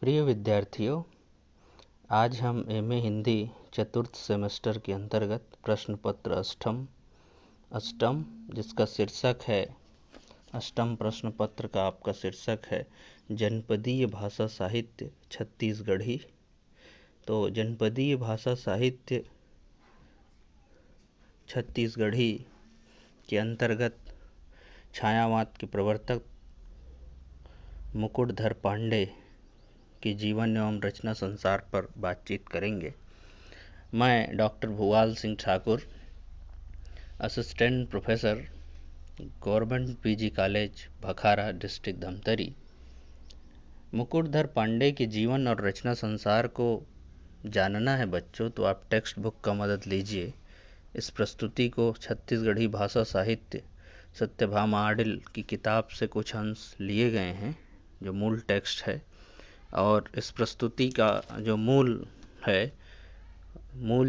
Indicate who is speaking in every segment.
Speaker 1: प्रिय विद्यार्थियों, आज हम एमए हिंदी चतुर्थ सेमेस्टर के अंतर्गत प्रश्न पत्र अष्टम जिसका शीर्षक है अष्टम प्रश्न पत्र का आपका शीर्षक है जनपदीय भाषा साहित्य छत्तीसगढ़ी। तो जनपदीय भाषा साहित्य छत्तीसगढ़ी के अंतर्गत छायावाद के प्रवर्तक मुकुटधर पांडे के जीवन एवं रचना संसार पर बातचीत करेंगे। मैं doctor Bhuwal Singh Thakur, assistant professor, government PG college Bhakhara, district Dhamtari. Mukutdhar Pandey के जीवन और रचना संसार को जानना है बच्चों, तो आप टेक्स्ट बुक का मदद लीजिए। इस प्रस्तुति को छत्तीसगढ़ी भाषा साहित्य सत्यभामा आडिल की किताब से कुछ अंश लिए गए हैं, जो मूल टेक्स्ट है। और इस प्रस्तुति का जो मूल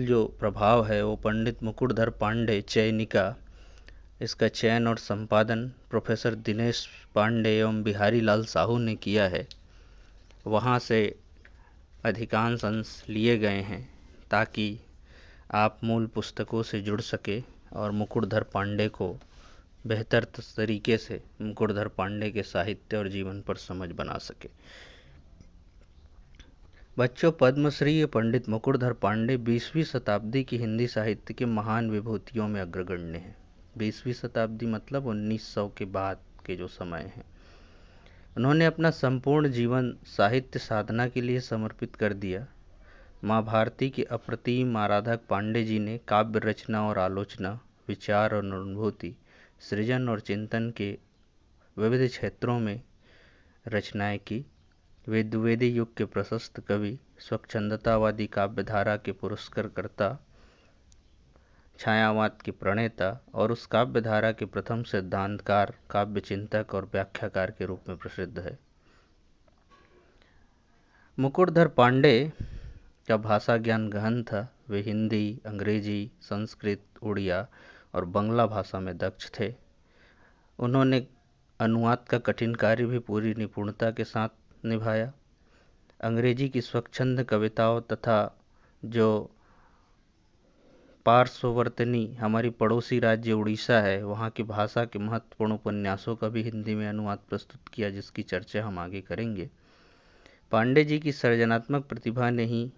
Speaker 1: जो प्रभाव है वो पंडित मुकुटधर पांडे चयनिका, इसका चयन और संपादन प्रोफेसर दिनेश पांडे एवं बिहारी लाल साहू ने किया है। वहाँ से अधिकांश अंश लिए गए हैं ताकि आप मूल पुस्तकों से जुड़ सके और मुकुटधर पांडे को बेहतर तरीके से मुकुटधर पांडे के साहित्य और जीवन पर समझ बना सके। बच्चों, पद्मश्री पंडित मुकुटधर पांडे 20वीं शताब्दी की हिंदी साहित्य के महान विभूतियों में अग्रगण्य हैं। 20वीं शताब्दी मतलब 1900 के बाद के जो समय है। उन्होंने अपना संपूर्ण जीवन साहित्य साधना के लिए समर्पित कर दिया। माँ भारती के अप्रतिम आराधक पांडे जी ने काव्य रचना और आलोचना, विचार और अनुभूति, सृजन और चिंतन के विविध क्षेत्रों में रचनाएं की। वे द्विवेदी युग के प्रशस्त कवि, स्वच्छंदतावादी काव्यधारा के पुरस्कारकर्ता, छायावाद के प्रणेता और उस काव्यधारा के प्रथम सिद्धांतकार, काव्य चिंतक और व्याख्याकार के रूप में प्रसिद्ध है। मुकुटधर पांडे का भाषा ज्ञान गहन था। वे हिंदी, अंग्रेजी, संस्कृत, उड़िया और बंगला भाषा में दक्ष थे। उन्होंने अनुवाद का कठिन कार्य भी पूरी निपुणता के साथ निभाया। अंग्रेजी की स्वच्छंद कविताओं तथा जो पार्श्ववर्तनी हमारी पड़ोसी राज्य उड़ीसा है, वहाँ की भाषा के महत्वपूर्ण उपन्यासों का भी हिंदी में अनुवाद प्रस्तुत किया, जिसकी चर्चा हम आगे करेंगे। पांडे जी की सृजनात्मक प्रतिभा ने ही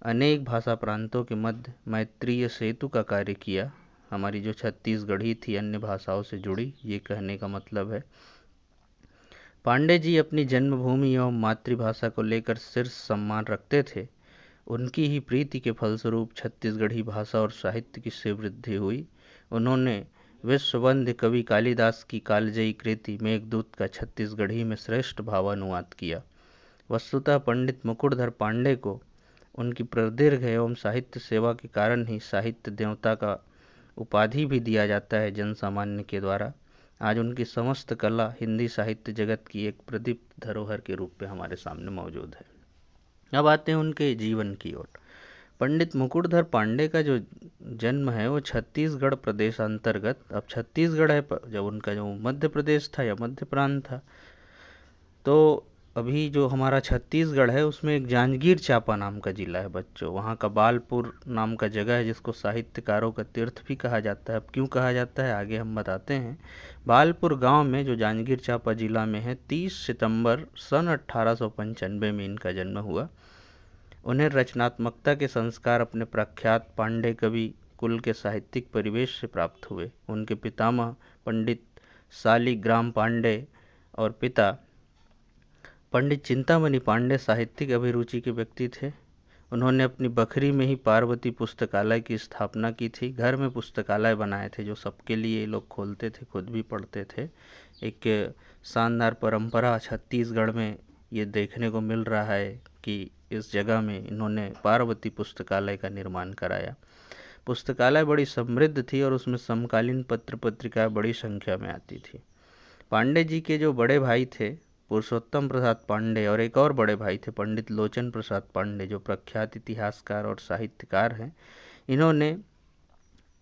Speaker 1: अनेक भाषा प्रांतों के मध्य मैत्रीय सेतु का कार्य किया। हमारी जो छत्तीसगढ़ी थी अन्य भाषाओं से जुड़ी, ये कहने का मतलब है। पांडे जी अपनी जन्मभूमि एवं मातृभाषा को लेकर शीर्ष सम्मान रखते थे। उनकी ही प्रीति के फलस्वरूप छत्तीसगढ़ी भाषा और साहित्य की श्रीवृद्धि हुई। उन्होंने विश्ववंद्य कवि कालिदास की कालजयी कृति मेघदूत का छत्तीसगढ़ी में श्रेष्ठ भावानुवाद किया। वस्तुतः पंडित मुकुटधर पांडे को उनकी प्रदीर्घ एवं साहित्य सेवा के कारण ही साहित्य देवता का उपाधि भी दिया जाता है जन सामान्य के द्वारा। आज उनकी समस्त कला हिंदी साहित्य जगत की एक प्रदीप्त धरोहर के रूप में हमारे सामने मौजूद है। अब आते हैं उनके जीवन की ओर। पंडित मुकुटधर पांडे का जो जन्म है वो छत्तीसगढ़ प्रदेश अंतर्गत, अब छत्तीसगढ़ है, जब उनका जो मध्य प्रदेश था या मध्य प्रांत था, तो अभी जो हमारा छत्तीसगढ़ है उसमें एक जांजगीर चांपा नाम का जिला है बच्चों। वहाँ का बालपुर नाम का जगह है जिसको साहित्यकारों का तीर्थ भी कहा जाता है। अब क्यों कहा जाता है आगे हम बताते हैं। बालपुर गांव में जो जांजगीर चांपा जिला में है, 30 सितंबर सन 1895 में इनका जन्म हुआ। उन्हें रचनात्मकता के संस्कार अपने प्रख्यात पांडे कवि कुल के साहित्यिक परिवेश से प्राप्त हुए। उनके पितामह पंडित शालिग्राम पांडे और पिता पंडित चिंतामणि पांडे साहित्यिक अभिरुचि के व्यक्ति थे। उन्होंने अपनी बखरी में ही पार्वती पुस्तकालय की स्थापना की थी। घर में पुस्तकालय बनाए थे जो सबके लिए ये लोग खोलते थे, खुद भी पढ़ते थे। एक शानदार परंपरा छत्तीसगढ़ में ये देखने को मिल रहा है कि इस जगह में इन्होंने पार्वती पुस्तकालय का निर्माण कराया। पुस्तकालय बड़ी समृद्ध थी और उसमें समकालीन पत्र पत्रिकाएं बड़ी संख्या में आती थी। पांडे जी के जो बड़े भाई थे पुरुषोत्तम प्रसाद पांडे और एक और बड़े भाई थे पंडित लोचन प्रसाद पांडे, जो प्रख्यात इतिहासकार और साहित्यकार हैं। इन्होंने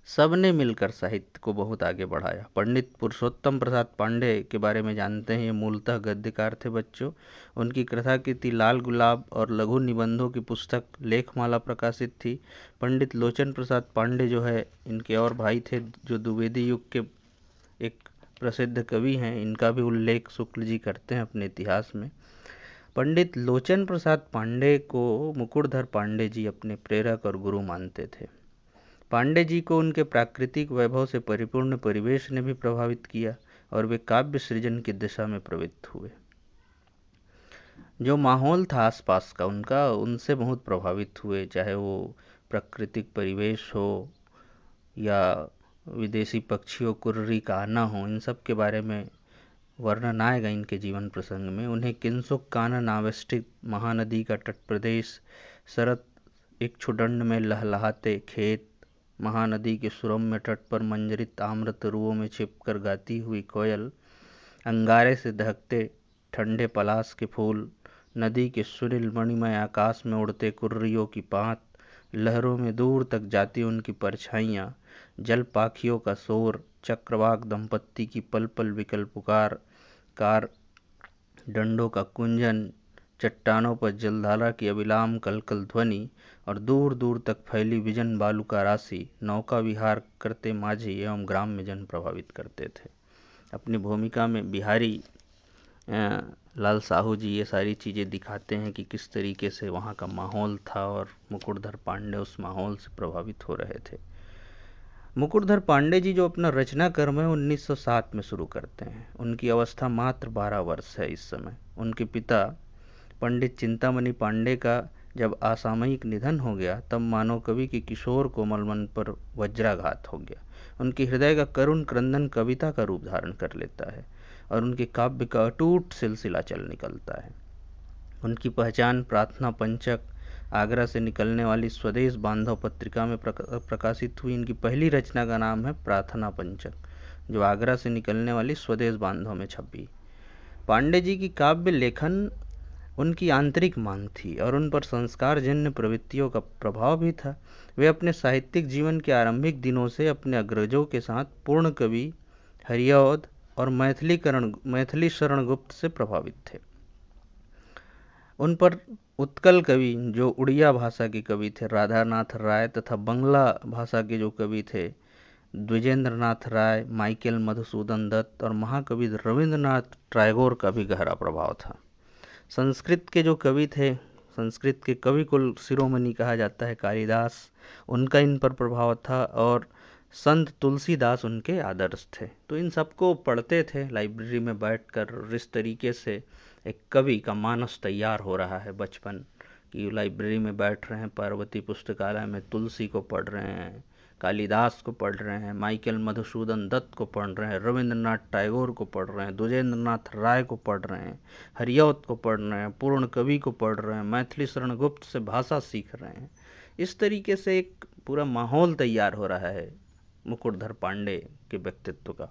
Speaker 1: सबने मिलकर साहित्य को बहुत आगे बढ़ाया। पंडित पुरुषोत्तम प्रसाद पांडे के बारे में जानते हैं। ये मूलतः गद्यकार थे बच्चों। उनकी कथाकृति लाल गुलाब और लघु निबंधों की पुस्तक लेखमाला प्रकाशित थी। पंडित लोचन प्रसाद पांडे जो है, इनके और भाई थे जो द्विवेदी युग के एक प्रसिद्ध कवि हैं। इनका भी उल्लेख शुक्ल जी करते हैं अपने इतिहास में। पंडित लोचन प्रसाद पांडे को मुकुटधर पांडे जी अपने प्रेरक और गुरु मानते थे। पांडे जी को उनके प्राकृतिक वैभव से परिपूर्ण परिवेश ने भी प्रभावित किया और वे काव्य सृजन की दिशा में प्रवृत्त हुए। जो माहौल था आसपास का उनका, उनसे बहुत प्रभावित हुए, चाहे वो प्राकृतिक परिवेश हो या विदेशी पक्षियों कुर्री का आना हो। इन सब के बारे में वर्णन आएगा इनके जीवन प्रसंग में। उन्हें किंसुक कानन आवेष्टित महानदी का तट प्रदेश, शरद इक्षुदंड में लहलहाते खेत, महानदी के सुरम्य तट पर मंजरित आम्र तरुओं में छिपकर गाती हुई कोयल, अंगारे से दहकते ठंडे पलाश के फूल, नदी के सुनील मणिमय आकाश में उड़ते कुर्रियों की पात, लहरों में दूर तक जाती उनकी परछाइयाँ, जल पाखियों का शोर, चक्रवाक दंपत्ति की पल पल विकल पुकार, कार डंडों का कुंजन, चट्टानों पर जलधारा की अविराम कलकल ध्वनि और दूर दूर तक फैली विजन बालू का राशि, नौका विहार करते माझी एवं ग्राम्य जन प्रभावित करते थे। अपनी भूमिका में बिहारी लाल साहू जी ये सारी चीज़ें दिखाते हैं कि किस तरीके से वहाँ का माहौल था और मुकुटधर पांडे उस माहौल से प्रभावित हो रहे थे। मुकुटधर पांडे जी जो अपना रचना कर्म है 1907 में शुरू करते हैं। उनकी अवस्था मात्र 12 वर्ष है इस समय। उनके पिता पंडित चिंतामणि पांडे का जब असामयिक निधन हो गया, तब मानव कवि के किशोर कोमल मन पर वज्राघात हो गया। उनके हृदय का करुण क्रंदन कविता का रूप धारण कर लेता है और उनके काव्य का अटूट सिलसिला चल निकलता है। उनकी पहचान प्रार्थना पंचक, आगरा से निकलने वाली स्वदेश बांधव पत्रिका में प्रकाशित हुई। इनकी पहली रचना का नाम है प्रार्थना पंचक, जो आगरा से निकलने वाली स्वदेश बांधव में छपी। पांडे जी की काव्य लेखन उनकी आंतरिक मांग थी और उन पर संस्कारजन्य प्रवृत्तियों का प्रभाव भी था। वे अपने साहित्यिक जीवन के आरंभिक दिनों से अपने अग्रजों के साथ पूर्ण कवि, हरिऔध और मैथिली शरण गुप्त से प्रभावित थे। उन पर उत्कल कवि जो उड़िया भाषा के कवि थे राधानाथ राय तथा बंगला भाषा के जो कवि थे द्विजेंद्रनाथ राय, माइकेल मधुसूदन दत्त और महाकवि रविंद्रनाथ टैगोर का भी गहरा प्रभाव था। संस्कृत के जो कवि थे, संस्कृत के कवि कुल शिरोमणि कहा जाता है कालिदास, उनका इन पर प्रभाव था और संत तुलसीदास उनके आदर्श थे। तो इन सबको पढ़ते थे लाइब्रेरी में बैठकर। इस तरीके से एक कवि का मानस तैयार हो रहा है बचपन कि लाइब्रेरी में बैठ रहे हैं, पार्वती पुस्तकालय में तुलसी को पढ़ रहे हैं, कालिदास को पढ़ रहे हैं, माइकेल मधुसूदन दत्त को पढ़ रहे हैं, रविंद्रनाथ टैगोर को पढ़ रहे हैं, द्विजेंद्रनाथ राय को पढ़ रहे हैं, हरिऔध को पढ़ रहे हैं, पूर्ण कवि को पढ़ रहे हैं, मैथिली शरण गुप्त से भाषा सीख रहे हैं। इस तरीके से एक पूरा माहौल तैयार हो रहा है मुकुटधर पांडे के व्यक्तित्व का।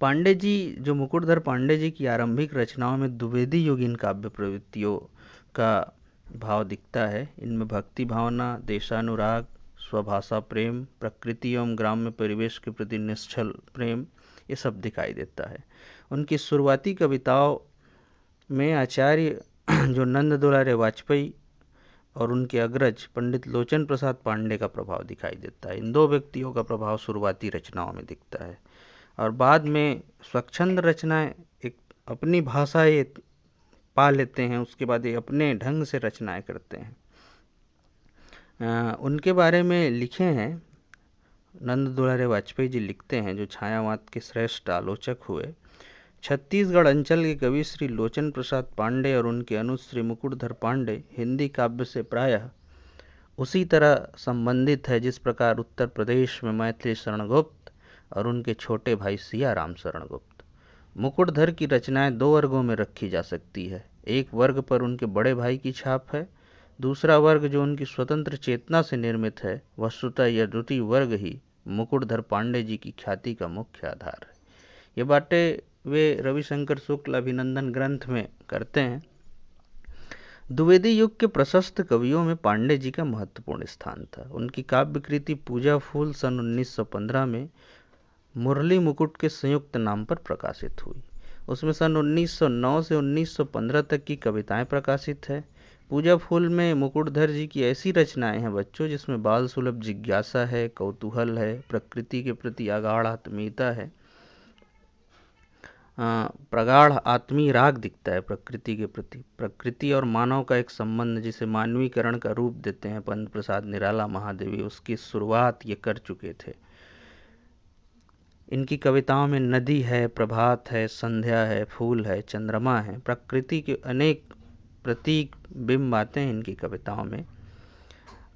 Speaker 1: पांडे जी जो मुकुटधर पांडे जी की आरंभिक रचनाओं में द्विवेदी युगीन काव्य प्रवृत्तियों का भाव दिखता है। इनमें भक्ति भावना, देशानुराग, स्वभाषा प्रेम, प्रकृति एवं ग्राम्य परिवेश के प्रति निश्चल प्रेम, ये सब दिखाई देता है। उनकी शुरुआती कविताओं में आचार्य जो नंद दुलारे वाजपेयी और उनके अग्रज पंडित लोचन प्रसाद पांडे का प्रभाव दिखाई देता है। इन दो व्यक्तियों का प्रभाव शुरुआती रचनाओं में दिखता है और बाद में स्वच्छंद रचनाएं एक अपनी भाषा ये पा लेते हैं। उसके बाद ये अपने ढंग से रचनाएं करते हैं। उनके बारे में लिखे हैं नंद दुलारे वाजपेयी जी लिखते हैं, जो छायावाद के श्रेष्ठ आलोचक हुए। छत्तीसगढ़ अंचल के कवि श्री लोचन प्रसाद पांडे और उनके अनुज श्री मुकुटधर पांडे हिंदी काव्य से प्रायः उसी तरह संबंधित है जिस प्रकार उत्तर प्रदेश में मैथिली शरण गुप्त और उनके छोटे भाई सियाराम शरण गुप्त। मुकुटधर की रचनाएं दो वर्गों में रखी जा सकती है। एक वर्ग पर उनके बड़े भाई की छाप है, दूसरा वर्ग जो उनकी स्वतंत्र चेतना से निर्मित है। वस्तुतः यह द्वितीय वर्ग ही मुकुटधर पांडे जी की ख्याति का मुख्य आधार है। ये बातें वे रविशंकर शुक्ल अभिनंदन ग्रंथ में करते हैं। द्विवेदी युग के प्रशस्त कवियों में पांडे जी का महत्वपूर्ण स्थान था। उनकी काव्य कृति पूजा फूल सन 1915 में मुरली मुकुट के संयुक्त नाम पर प्रकाशित हुई। उसमें सन 1909 से 1915 तक की कविताएं प्रकाशित है। पूजा फूल में मुकुटधर जी की ऐसी रचनाएं हैं बच्चों जिसमें बाल सुलभ जिज्ञासा है, कौतूहल है, प्रकृति के प्रति अगाढ़ आत्मीयता है, प्रगाढ़ आत्मीय राग दिखता है प्रकृति के प्रति। प्रकृति और मानव का एक संबंध जिसे मानवीकरण का रूप देते हैं पंत प्रसाद निराला महादेवी, उसकी शुरुआत ये कर चुके थे। इनकी कविताओं में नदी है, प्रभात है, संध्या है, फूल है, चंद्रमा है, प्रकृति के अनेक प्रतीक बिंब आते हैं इनकी कविताओं में।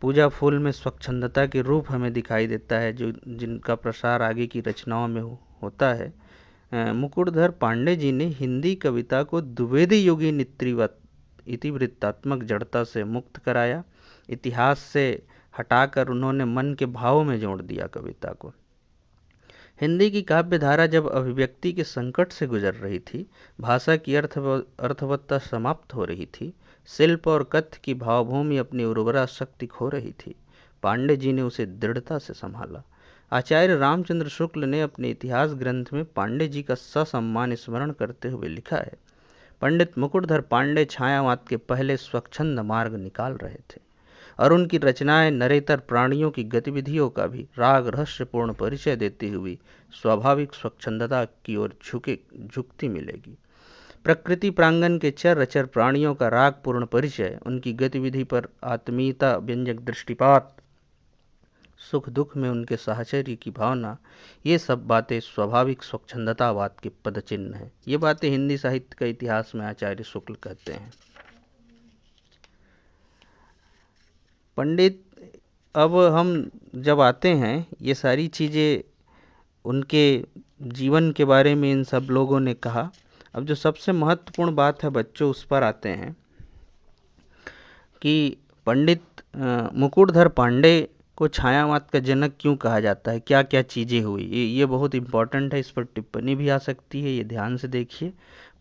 Speaker 1: पूजा फूल में स्वच्छंदता के रूप हमें दिखाई देता है जो जिनका प्रसार आगे की रचनाओं में होता है। मुकुटधर पांडे जी ने हिंदी कविता को द्विवेदी युगीन इतिवृत्तात्मक जड़ता से मुक्त कराया। इतिहास से हटाकर उन्होंने मन के भावों में जोड़ दिया कविता को। हिंदी की काव्य धारा जब अभिव्यक्ति के संकट से गुजर रही थी, भाषा की अर्थवत्ता समाप्त हो रही थी, शिल्प और कथ्य की भावभूमि अपनी उर्वरा शक्ति खो रही थी, पांडे जी ने उसे दृढ़ता से संभाला। आचार्य रामचंद्र शुक्ल ने अपने इतिहास ग्रंथ में पांडे जी का ससम्मान स्मरण करते हुए लिखा है, पंडित मुकुटधर पांडे छायावाद के पहले स्वच्छंद मार्ग निकाल रहे थे और उनकी रचनाएं नरेतर प्राणियों की गतिविधियों का भी राग रहस्यपूर्ण परिचय देती हुई स्वाभाविक स्वच्छंदता की ओर झुकती मिलेगी। प्रकृति प्रांगण के चर अचर प्राणियों का रागपूर्ण परिचय, उनकी गतिविधि पर आत्मीयता व्यंजक दृष्टिपात, सुख दुख में उनके साहचर्य की भावना, ये सब बातें स्वाभाविक स्वच्छंदतावाद के पदचिन्ह हैं। ये बातें हिंदी साहित्य का इतिहास में आचार्य शुक्ल कहते हैं। पंडित, अब हम जब आते हैं, ये सारी चीज़ें उनके जीवन के बारे में इन सब लोगों ने कहा। अब जो सबसे महत्वपूर्ण बात है बच्चों, उस पर आते हैं कि पंडित मुकुटधर पांडे को छायावाद का जनक क्यों कहा जाता है, क्या क्या चीज़ें हुई। ये बहुत इम्पोर्टेंट है, इस पर टिप्पणी भी आ सकती है, ये ध्यान से देखिए।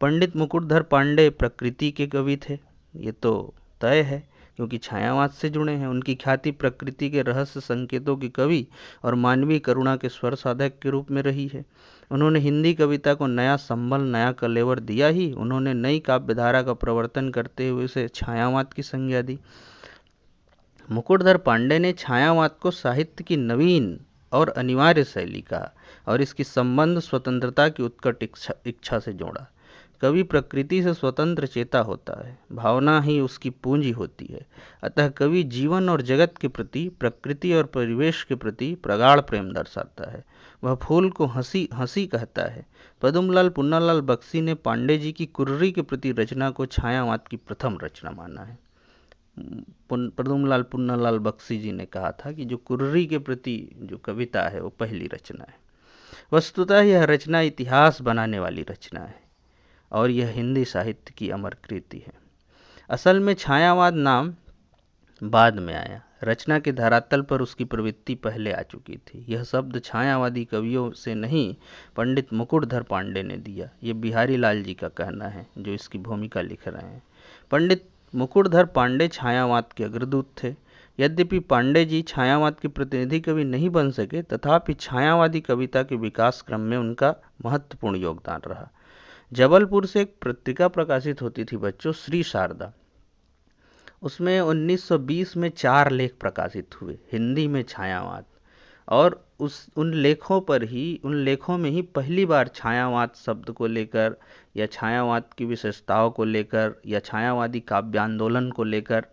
Speaker 1: पंडित मुकुटधर पांडे प्रकृति के कवि थे, ये तो तय है क्योंकि छायावाद से जुड़े हैं। उनकी ख्याति प्रकृति के रहस्य संकेतों के कवि और मानवीय करुणा के स्वर साधक के रूप में रही है। उन्होंने हिंदी कविता को नया संबल, नया कलेवर दिया ही, उन्होंने नई काव्यधारा का प्रवर्तन करते हुए उसे छायावाद की संज्ञा दी। मुकुटधर पांडे ने छायावाद को साहित्य की नवीन और अनिवार्य शैली कहा और इसकी संबंध स्वतंत्रता की उत्कट इच्छा से जोड़ा। कवि प्रकृति से स्वतंत्र चेता होता है, भावना ही उसकी पूंजी होती है। अतः कवि जीवन और जगत के प्रति, प्रकृति और परिवेश के प्रति प्रगाढ़ प्रेम दर्शाता है। वह फूल को हंसी हंसी कहता है। पद्मलाल पुन्नालाल बख्शी ने पांडे जी की कुर्री के प्रति रचना को छायावाद की प्रथम रचना माना है। पद्मलाल पुन्नालाल बख्शी जी ने कहा था कि जो कुर्री के प्रति जो कविता है वो पहली रचना है। वस्तुतः यह रचना इतिहास बनाने वाली रचना है और यह हिंदी साहित्य की अमर कृति है। असल में छायावाद नाम बाद में आया, रचना के धरातल पर उसकी प्रवृत्ति पहले आ चुकी थी। यह शब्द छायावादी कवियों से नहीं, पंडित मुकुटधर पांडे ने दिया। ये बिहारी लाल जी का कहना है जो इसकी भूमिका लिख रहे हैं। पंडित मुकुटधर पांडे छायावाद के अग्रदूत थे। यद्यपि पांडे जी छायावाद के प्रतिनिधि कवि नहीं बन सके, तथापि छायावादी कविता के विकास क्रम में उनका महत्वपूर्ण योगदान रहा। जबलपुर से एक पत्रिका प्रकाशित होती थी बच्चों, श्री शारदा। उसमें 1920 में 4 लेख प्रकाशित हुए हिंदी में छायावाद, और उन लेखों में ही पहली बार छायावाद शब्द को लेकर या छायावाद की विशेषताओं को लेकर या छायावादी काव्य आंदोलन को लेकर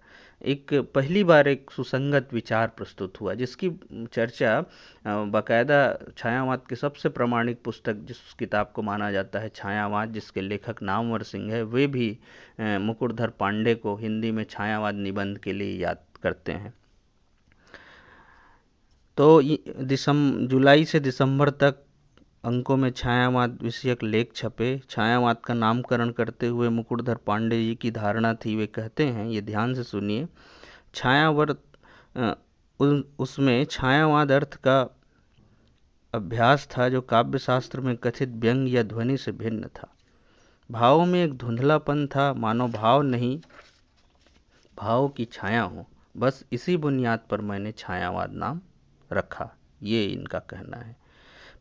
Speaker 1: पहली बार एक सुसंगत विचार प्रस्तुत हुआ, जिसकी चर्चा बाकायदा छायावाद के सबसे प्रामाणिक पुस्तक, जिस किताब को माना जाता है छायावाद, जिसके लेखक नामवर सिंह है, वे भी मुकुटधर पांडे को हिंदी में छायावाद निबंध के लिए याद करते हैं। तो जुलाई से दिसंबर तक अंकों में छायावाद विषयक लेख छपे। छायावाद का नामकरण करते हुए मुकुटधर पांडे जी की धारणा थी, वे कहते हैं, ये ध्यान से सुनिए, उसमें छायावाद अर्थ का अभ्यास था जो काव्य शास्त्र में कथित व्यंग या ध्वनि से भिन्न था। भावों में एक धुंधलापन था, मानो भाव नहीं भाव की छाया हो। बस इसी बुनियाद पर मैंने छायावाद नाम रखा, ये इनका कहना है।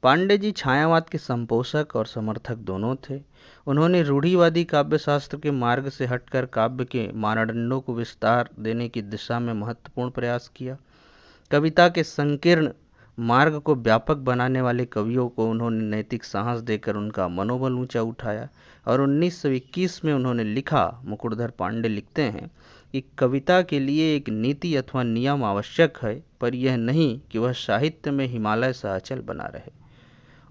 Speaker 1: पांडे जी छायावाद के संपोषक और समर्थक दोनों थे। उन्होंने रूढ़िवादी काव्य शास्त्र के मार्ग से हटकर काव्य के मानदंडों को विस्तार देने की दिशा में महत्वपूर्ण प्रयास किया। कविता के संकीर्ण मार्ग को व्यापक बनाने वाले कवियों को उन्होंने नैतिक साहस देकर उनका मनोबल ऊंचा उठाया और 1921 में उन्होंने लिखा, मुकुटधर पांडे लिखते हैं कि कविता के लिए एक नीति अथवा नियम आवश्यक है, पर यह नहीं कि वह साहित्य में हिमालय सा अचल बना रहे,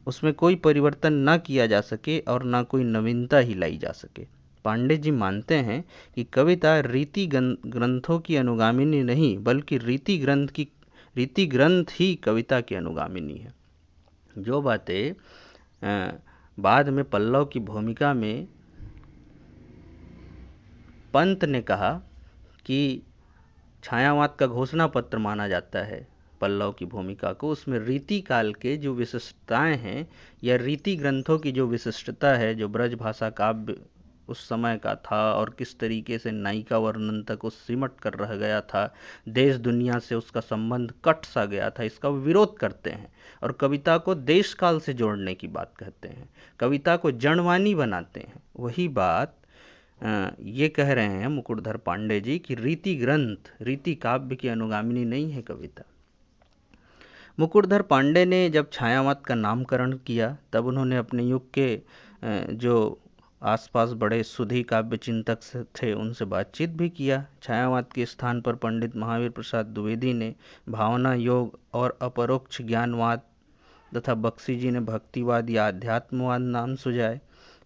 Speaker 1: उसमें कोई परिवर्तन न किया जा सके और न कोई नवीनता ही लाई जा सके। पांडे जी मानते हैं कि कविता रीति ग्रंथों की अनुगामिनी नहीं, बल्कि रीति ग्रंथ ही कविता की अनुगामिनी है। जो बातें बाद में पल्लव की भूमिका में पंत ने कहा कि छायावाद का घोषणा पत्र माना जाता है पल्लव की भूमिका को, उसमें रीति काल के जो विशिष्टताएं हैं या रीति ग्रंथों की जो विशिष्टता है, जो ब्रज भाषा काव्य उस समय का था और किस तरीके से नायिका वर्णन तक उस सिमट कर रह गया था, देश दुनिया से उसका संबंध कट सा गया था, इसका विरोध करते हैं और कविता को देश काल से जोड़ने की बात कहते हैं, कविता को जड़वानी बनाते हैं। वही बात ये कह रहे हैं मुकुटधर पांडे जी कि रीति ग्रंथ, रीति काव्य की अनुगामिनी नहीं है कविता। मुकुटधर पांडे ने जब छायावाद का नामकरण किया तब उन्होंने अपने युग के जो आसपास बड़े सुधी काव्य चिंतक थे उनसे बातचीत भी किया। छायावाद के स्थान पर पंडित महावीर प्रसाद द्विवेदी ने भावना योग और अपरोक्ष ज्ञानवाद तथा बख्शी जी ने भक्तिवाद या अध्यात्मवाद नाम सुझाए,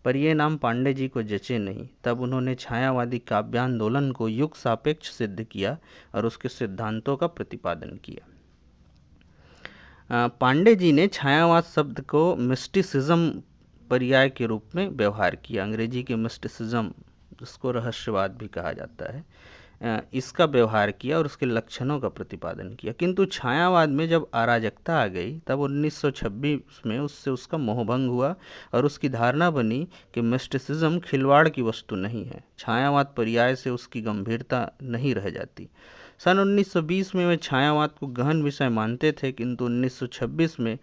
Speaker 1: पर ये नाम पांडे जी को जचे नहीं। तब उन्होंने छायावादी काव्यांदोलन को युग सापेक्ष सिद्ध किया और उसके सिद्धांतों का प्रतिपादन किया। पांडे जी ने छायावाद शब्द को मिस्टिसिज्म पर्याय के रूप में व्यवहार किया। अंग्रेजी के मिस्टिसिज्म, जिसको रहस्यवाद भी कहा जाता है, इसका व्यवहार किया और उसके लक्षणों का प्रतिपादन किया। किंतु छायावाद में जब अराजकता आ गई तब 1926 में उससे उसका मोहभंग हुआ और उसकी धारणा बनी कि मिस्टिसिज्म खिलवाड़ की वस्तु नहीं है। छायावाद पर्याय से उसकी गंभीरता नहीं रह जाती। सन 1920 में वे छायावाद को गहन विषय मानते थे, किंतु 1926 में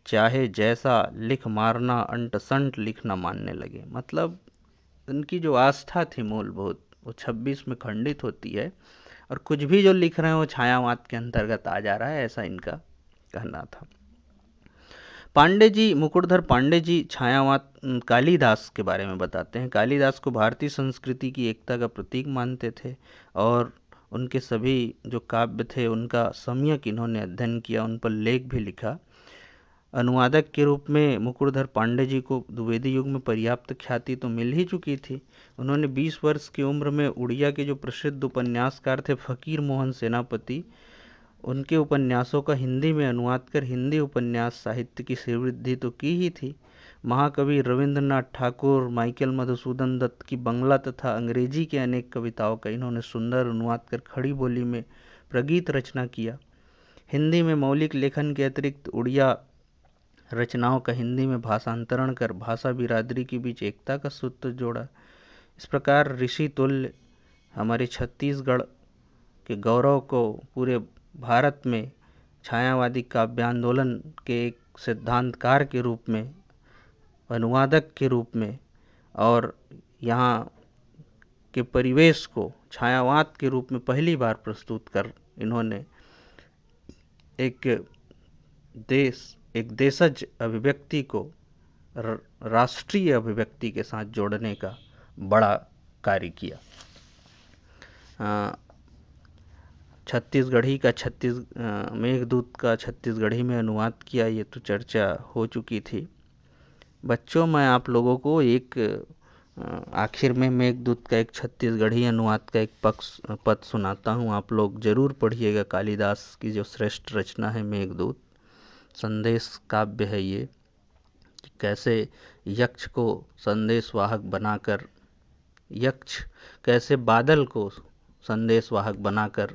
Speaker 1: चाहे जैसा लिख मारना अंट संट लिखना मानने लगे। मतलब उनकी जो आस्था थी मूलभूत, वो 26 में खंडित होती है और कुछ भी जो लिख रहे हैं वो छायावाद के अंतर्गत आ जा रहा है, ऐसा इनका कहना था। पांडे जी, मुकुटधर पांडे जी छायावाद कालिदास के बारे में बताते हैं। कालिदास को भारतीय संस्कृति की एकता का प्रतीक मानते थे और उनके सभी जो काव्य थे उनका सम्यक इन्होंने अध्ययन किया, उन पर लेख भी लिखा। अनुवादक के रूप में मुकुटधर पांडे जी को द्विवेदी युग में पर्याप्त ख्याति तो मिल ही चुकी थी। उन्होंने 20 वर्ष की उम्र में उड़िया के जो प्रसिद्ध उपन्यासकार थे फकीर मोहन सेनापति, उनके उपन्यासों का हिंदी में अनुवाद कर हिंदी उपन्यास साहित्य की श्रीवृद्धि तो की ही थी। महाकवि रविंद्रनाथ ठाकुर, माइकल मधुसूदन दत्त की बंगला तथा अंग्रेजी के अनेक कविताओं का इन्होंने सुंदर अनुवाद कर खड़ी बोली में प्रगीत रचना किया। हिंदी में मौलिक लेखन के अतिरिक्त उड़िया रचनाओं का हिंदी में भाषांतरण कर भाषा बिरादरी के बीच एकता का सूत्र जोड़ा। इस प्रकार ऋषि तुल्य हमारे छत्तीसगढ़ के गौरव को पूरे भारत में छायावादी काव्यांदोलन के एक सिद्धांतकार के रूप में, अनुवादक के रूप में और यहाँ के परिवेश को छायावाद के रूप में पहली बार प्रस्तुत कर इन्होंने एक देशज अभिव्यक्ति को राष्ट्रीय अभिव्यक्ति के साथ जोड़ने का बड़ा कार्य किया। छत्तीसगढ़ी का मेघदूत का छत्तीसगढ़ी में अनुवाद किया, ये तो चर्चा हो चुकी थी। बच्चों, मैं आप लोगों को एक आखिर में मेघदूत का एक छत्तीसगढ़ी अनुवाद का एक पद सुनाता हूँ, आप लोग जरूर पढ़िएगा। कालिदास की जो श्रेष्ठ रचना है मेघदूत, संदेश काव्य है ये, कि कैसे यक्ष को संदेशवाहक बनाकर, यक्ष कैसे बादल को संदेशवाहक बनाकर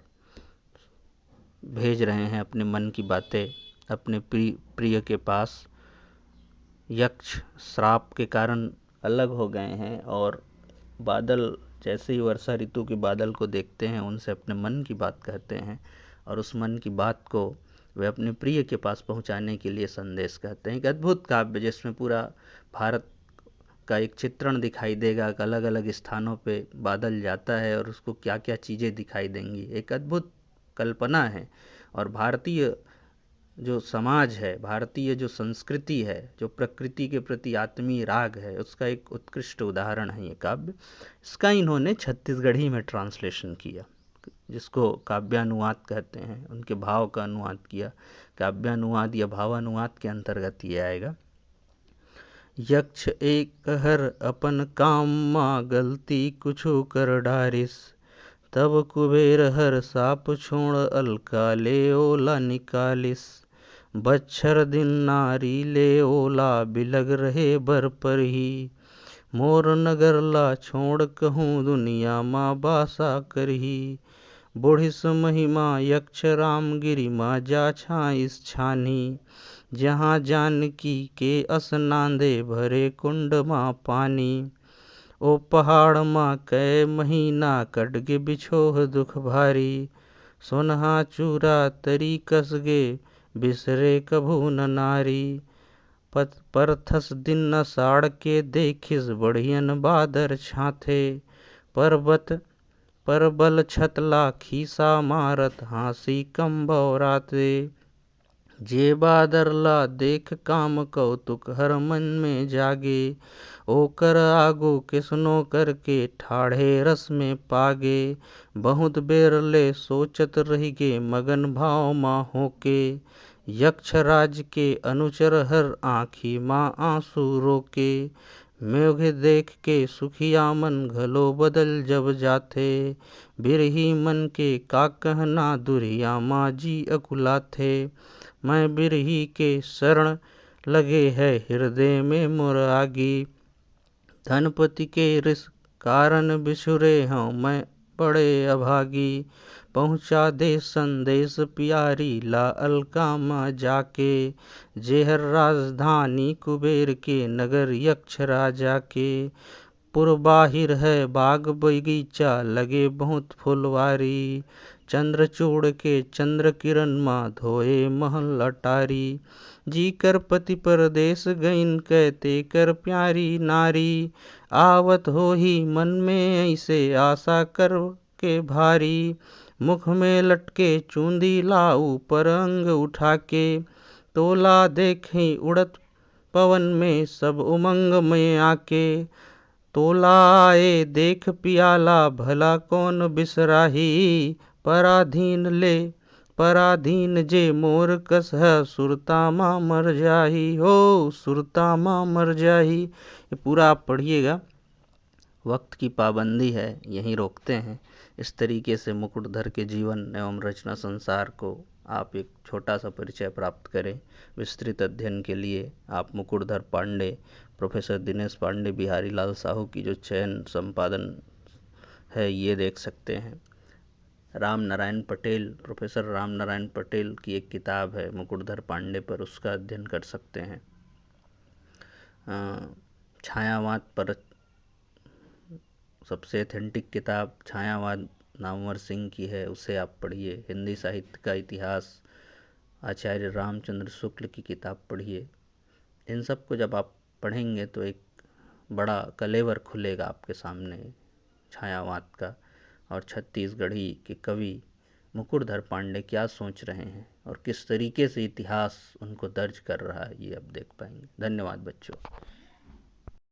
Speaker 1: भेज रहे हैं अपने मन की बातें अपने प्रिय के पास। यक्ष श्राप के कारण अलग हो गए हैं और बादल जैसे ही वर्षा ऋतु के बादल को देखते हैं, उनसे अपने मन की बात कहते हैं और उस मन की बात को वे अपने प्रिय के पास पहुंचाने के लिए संदेश कहते हैं। एक अद्भुत काव्य जिसमें पूरा भारत का एक चित्रण दिखाई देगा, अलग अलग स्थानों पे बादल जाता है और उसको क्या क्या चीज़ें दिखाई देंगी। एक अद्भुत कल्पना है और भारतीय जो समाज है, भारतीय जो संस्कृति है, जो प्रकृति के प्रति आत्मीय राग है, उसका एक उत्कृष्ट उदाहरण है ये काव्य। इसका इन्होंने छत्तीसगढ़ी में ट्रांसलेशन किया, जिसको काव्यानुवाद कहते हैं। उनके भाव का अनुवाद किया। काव्यानुवाद या भावानुवाद के अंतर्गत ये आएगा। यक्ष एक हर अपन काम माँ गलती कुछु कर डारिस, तब कुबेर हर साप छोड़ अलका ले ओला निकालिस, बच्छर दिन नारी ले ओला बिलग रहे बर पर ही, मोर नगर ला छोड़ कहूँ दुनिया माँ बासा करही, बुढ़िस महिमा यक्ष राम गिरी माँ जा छाइस छानी, जहाँ जानकी के असनांदे भरे कुंड माँ पानी, ओ पहाड़ माँ कै महीना कटगे बिछोह दुख भारी, सोनहा चूरा तरी कसगे बिसरे कभू न नारी, परथस दिन न साड़ के देखिस बढ़ियन बादर छाथे, पर्वत परबल छतला खीसा मारत हाँसी कम बौराते, जे बादर ला देख काम कौतुक हर मन में जागे, ओकर आगो किसनो करके ठाढ़े रस में पागे, बहुत बेर ले सोचत रहिगे मगन भाव माँ होके, यक्ष राज के अनुचर हर आँखी माँ आंसू रोके, मेघ देख के सुखिया मन घलो बदल जब जाथे, बिरही मन के का कहना दुरिया माँ जी अकुलाथे, मैं बिरही के शरण लगे है हृदय में मोर आगी, धनपति के रिस कारण बिछुरे हूँ मैं बड़े अभागी, पहुँचा दे संदेश प्यारी ला अलका माँ जाके, जेहर राजधानी कुबेर के नगर यक्ष राजा के, पुरबाहिर है बाग बगीचा लगे बहुत फुलवारी, चंद्रचूड़ के चंद्र किरण माँ धोए महल अटारी, जी कर पति परदेश गईन कहते कर प्यारी नारी, आवत हो ही मन में ऐसे आशा कर के भारी, मुख में लटके चूंदी लाऊ पर अंग उठा के, तोला देखें उड़त पवन में सब उमंग में आके, तोला आए देख पियाला भला कौन बिसराही, पराधीन जे मोर कस है सुरता माँ मर जाही, हो सुरता माँ मर जाही। ये पूरा आप पढ़िएगा, वक्त की पाबंदी है, यहीं रोकते हैं। इस तरीके से मुकुटधर के जीवन एवं रचना संसार को आप एक छोटा सा परिचय प्राप्त करें। विस्तृत अध्ययन के लिए आप मुकुटधर पांडे, प्रोफेसर दिनेश पांडे, बिहारी लाल साहू की जो चयन संपादन है ये देख सकते हैं। राम नारायण पटेल, प्रोफेसर राम नारायण पटेल की एक किताब है मुकुटधर पांडे पर, उसका अध्ययन कर सकते हैं। छायावाद पर सबसे ऑथेंटिक किताब छायावाद नामवर सिंह की है, उसे आप पढ़िए। हिंदी साहित्य का इतिहास आचार्य रामचंद्र शुक्ल की किताब पढ़िए। इन सब को जब आप पढ़ेंगे तो एक बड़ा कलेवर खुलेगा आपके सामने छायावाद का, और छत्तीसगढ़ी के कवि मुकुटधर पांडे क्या सोच रहे हैं और किस तरीके से इतिहास उनको दर्ज कर रहा है, ये आप देख पाएंगे। धन्यवाद बच्चों।